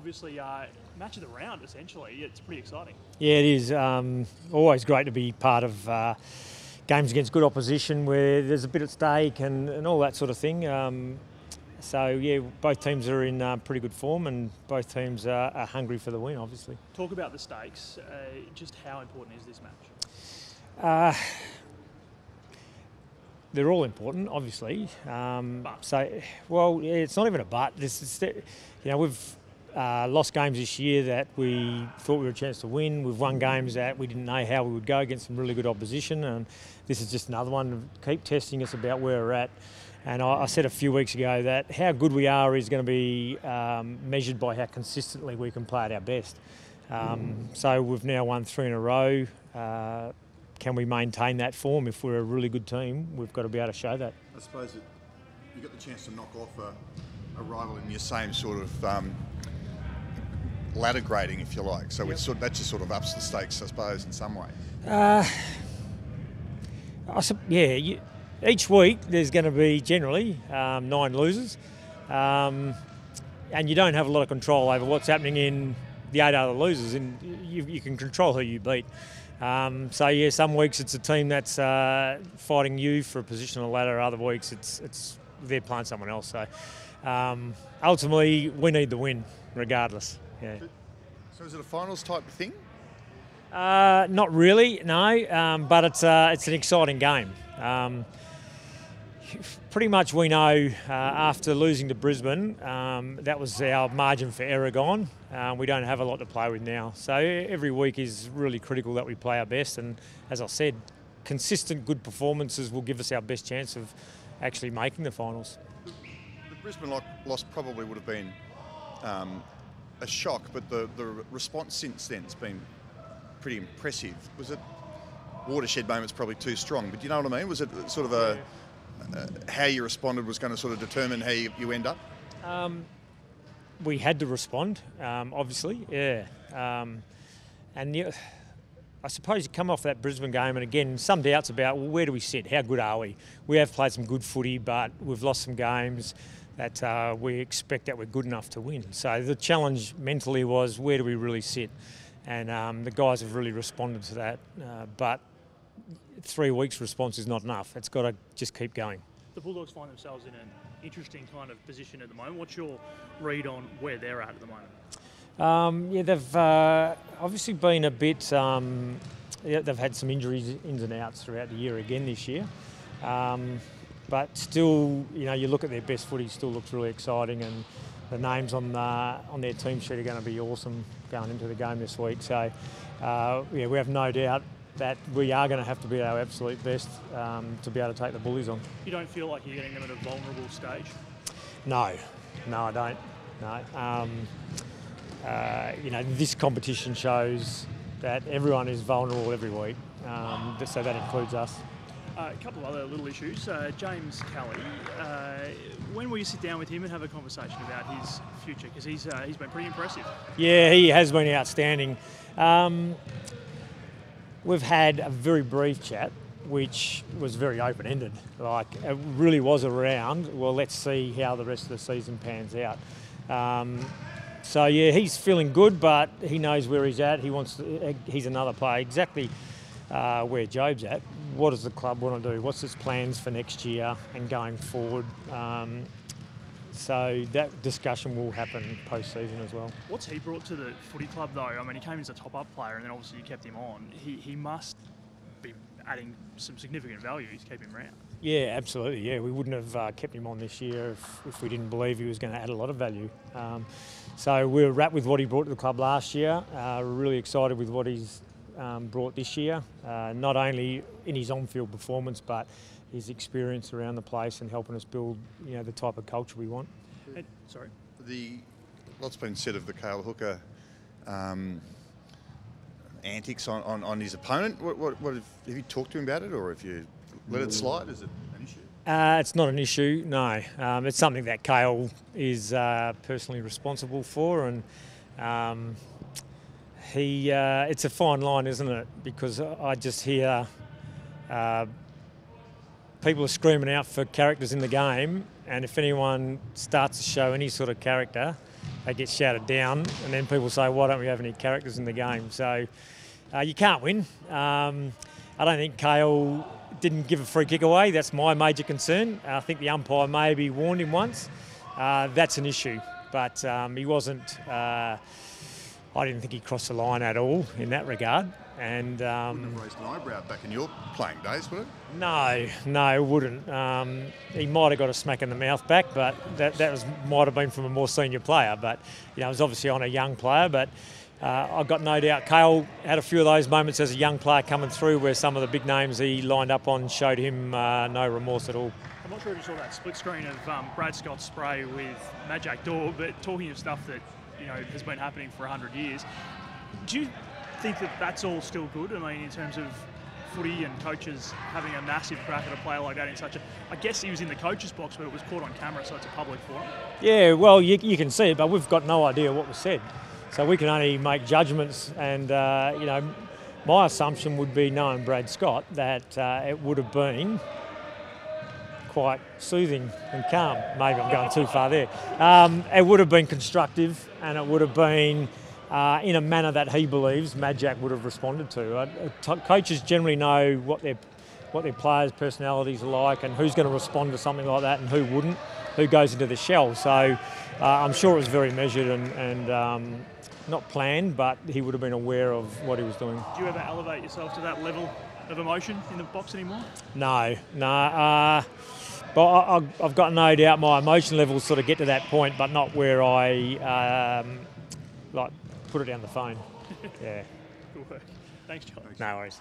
obviously match of the round, essentially. It's pretty exciting. Yeah, it is. Always great to be part of games against good opposition where there's a bit at stake and all that sort of thing. So, yeah, both teams are in pretty good form and both teams are hungry for the win, obviously. Talk about the stakes. Just how important is this match? They're all important, obviously. It's not even a but. We've lost games this year that we thought we were a chance to win. We've won games that we didn't know how we would go against some really good opposition, and this is just another one. Keep testing us about where we're at. And I said a few weeks ago that how good we are is going to be measured by how consistently we can play at our best. So we've now won 3 in a row. Can we maintain that form? If we're a really good team, we've got to be able to show that. I suppose you got the chance to knock off a rival in your same sort of ladder grading, if you like. So that just sort of ups the stakes, I suppose, in some way. Each week there's going to be generally 9 losers, and you don't have a lot of control over what's happening in the 8 other losers, and you can control who you beat. Some weeks it's a team that's fighting you for a position on the ladder. Other weeks it's they're playing someone else. So ultimately we need the win regardless. Yeah. So is it a finals type of thing? Not really, no. But it's an exciting game. Pretty much we know after losing to Brisbane, that was our margin for error gone. We don't have a lot to play with now. So every week is really critical that we play our best. And as I said, consistent good performances will give us our best chance of actually making the finals. The Brisbane loss probably would have been a shock, but the response since then has been pretty impressive. Was it watershed moment's probably too strong, but you know what I mean? Was it sort of how you responded was going to sort of determine how you end up? We had to respond, obviously, yeah. I suppose you come off that Brisbane game and again, some doubts about where do we sit, how good are we? We have played some good footy, but we've lost some games that we expect that we're good enough to win. So the challenge mentally was where do we really sit? And the guys have really responded to that, but 3 weeks response is not enough. It's got to just keep going. The Bulldogs find themselves in an interesting kind of position at the moment. What's your read on where they're at the moment? They've obviously been a bit... they've had some injuries ins and outs throughout the year again this year. But still, you look at their best footy, still looks really exciting, and the names on their team sheet are going to be awesome going into the game this week. So, we have no doubt that we are going to have to be our absolute best to be able to take the Bullies on. You don't feel like you're getting them at a vulnerable stage? No, I don't. No. This competition shows that everyone is vulnerable every week, so that includes us. A couple of other little issues. James Kelly, when will you sit down with him and have a conversation about his future? Because he's been pretty impressive. Yeah, he has been outstanding. We've had a very brief chat, which was very open-ended. Like, it really was around, well, let's see how the rest of the season pans out. He's feeling good, but he knows where he's at. He's another player, exactly where Job's at. What does the club want to do? What's its plans for next year and going forward? So that discussion will happen post-season as well. What's he brought to the footy club, though? I mean, he came as a top-up player and then obviously you kept him on. He must be adding some significant value to keep him around. Yeah, absolutely. Yeah, we wouldn't have kept him on this year if we didn't believe he was going to add a lot of value. So we're wrapped with what he brought to the club last year. We're really excited with what he's brought this year, not only in his on-field performance, but his experience around the place and helping us build, the type of culture we want. Lots been said of the Cale Hooker antics on his opponent. What have you talked to him about it, or have you let it slide? Is it an issue? It's not an issue, no. It's something that Cale is personally responsible for, and it's a fine line, isn't it? Because I just hear people are screaming out for characters in the game, and if anyone starts to show any sort of character, they get shouted down, and then people say, why don't we have any characters in the game? So you can't win. I don't think Kale didn't give a free kick away. That's my major concern. I think the umpire maybe warned him once. That's an issue, but he wasn't. I didn't think he crossed the line at all in that regard. And wouldn't have raised an eyebrow back in your playing days, would it? No, it wouldn't. He might have got a smack in the mouth back, but that might have been from a more senior player. But it was obviously on a young player. But I've got no doubt Kale had a few of those moments as a young player coming through where some of the big names he lined up on showed him no remorse at all. I'm not sure if you saw that split screen of Brad Scott's spray with Majak Daw, but talking of stuff that has been happening for 100 years, do you think that that's all still good? I mean, in terms of footy and coaches having a massive crack at a player like that in such a... I guess he was in the coach's box, but it was caught on camera, so it's a public forum. Yeah, well, you can see it, but we've got no idea what was said. So we can only make judgments, and, my assumption would be, knowing Brad Scott, that it would have been quite soothing and calm. Maybe I'm going too far there. It would have been constructive, and it would have been in a manner that he believes Majak would have responded to. Coaches generally know what their players' personalities are like and who's going to respond to something like that and who wouldn't, who goes into the shell. So I'm sure it was very measured and not planned, but he would have been aware of what he was doing. Do you ever elevate yourself to that level of emotion in the box anymore? No. But I've got no doubt my emotion levels sort of get to that point, but not where I put it down the phone. Yeah. Good work. Thanks, John. No worries.